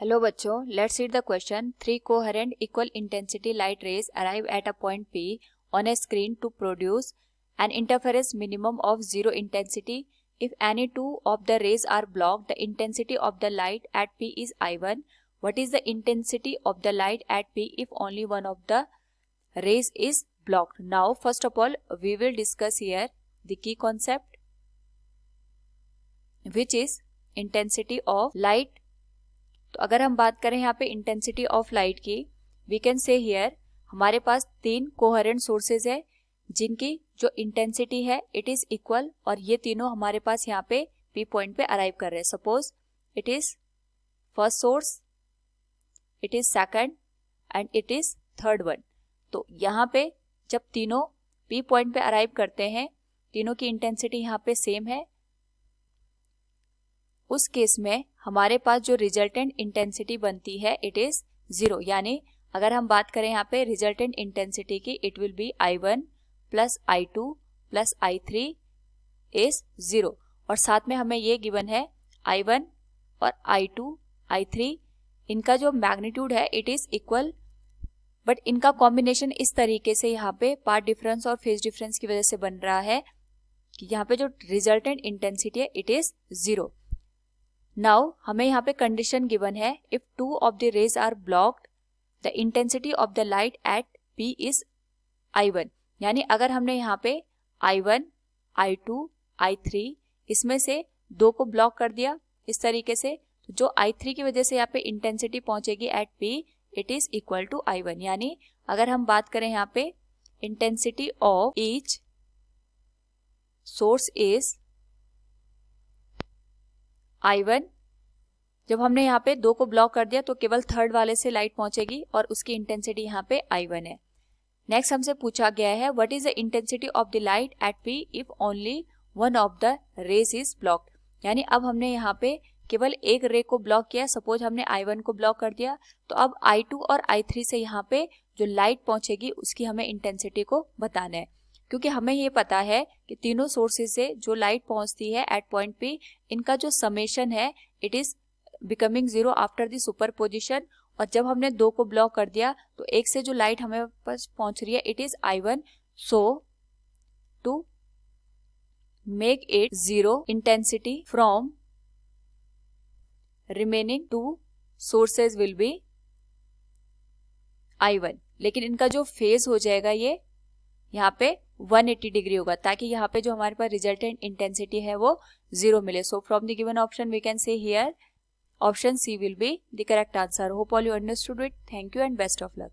Hello बच्चों, let's read the question. 3 coherent equal intensity light rays arrive at a point P on a screen to produce an interference minimum of zero intensity. If any two of the rays are blocked, the intensity of the light at P is I1. What is the intensity of the light at P if only one of the rays is blocked? Now, first of all, we will discuss here the key concept, which is intensity of light. तो अगर हम बात करें यहाँ पे intensity of light की, we can say here हमारे पास 3 coherent sources है जिनकी जो इंटेंसिटी है इट इज इक्वल, और ये तीनों हमारे पास यहाँ पे पी पॉइंट पे अराइव कर रहे हैं। Suppose it is first source, it is second and it is third one. तो यहाँ पे जब तीनों पी पॉइंट पे अराइव करते हैं, तीनों की इंटेंसिटी यहाँ पे सेम है, उस केस में हमारे पास जो रिजल्टेंट इंटेंसिटी बनती है इट इज 0। यानी अगर हम बात करें यहाँ पे रिजल्टेंट इंटेंसिटी की, it will be I1 plus I2 plus I3 is 0। और साथ में हमें ये गिवन है I1 और I2 I3, इनका जो मैग्नीट्यूड है इट इज इक्वल, बट इनका कॉम्बिनेशन इस तरीके से यहाँ पे पार्ट डिफरेंस और फेज डिफरेंस की वजह से बन रहा है कि यहाँ पे जो रिजल्टेंट इंटेंसिटी है इट इज 0। नाउ हमें यहाँ पे कंडीशन गिवन है, if two of the rays are blocked the intensity of the light at P is I1। यानी अगर हमने यहाँ पे I1, I2, I3 इसमें से 2 को ब्लॉक कर दिया इस तरीके से, तो जो I3 की वजह से यहाँ पे इंटेंसिटी पहुंचेगी at P it is equal to I1। यानी अगर हम बात करें यहाँ पे intensity of each source is I1, जब हमने यहाँ पे 2 को ब्लॉक कर दिया तो केवल थर्ड वाले से लाइट पहुंचेगी और उसकी इंटेंसिटी यहाँ पे I1 है। नेक्स्ट हमसे पूछा गया है what is the intensity of the light at P if only one of the rays is blocked. यानी अब हमने यहाँ पे केवल एक रे को ब्लॉक किया, सपोज हमने I1 को ब्लॉक कर दिया, तो अब I2 और I3 से यहाँ पे जो लाइट पहुंचेगी उसकी हमें इंटेंसिटी को बताना है, क्योंकि हमें ये पता है कि तीनों सोर्सेज से जो लाइट पहुंचती है एट पॉइंट P, इनका जो समेशन है it is becoming 0 after the superposition. और जब हमने 2 को ब्लॉक कर दिया तो एक से जो लाइट हमें पास पहुंच रही है it is I1। So to make it 0 intensity from remaining 2 sources will be I1, लेकिन इनका जो फेज हो जाएगा ये यहाँ पे 180 डिग्री होगा, ताकि यहाँ पे जो हमारे पास रिजल्टेंट इंटेंसिटी है वो 0 मिले। So from the given option we can say here option C will be the correct answer. Hope all you understood it. Thank you and best of luck.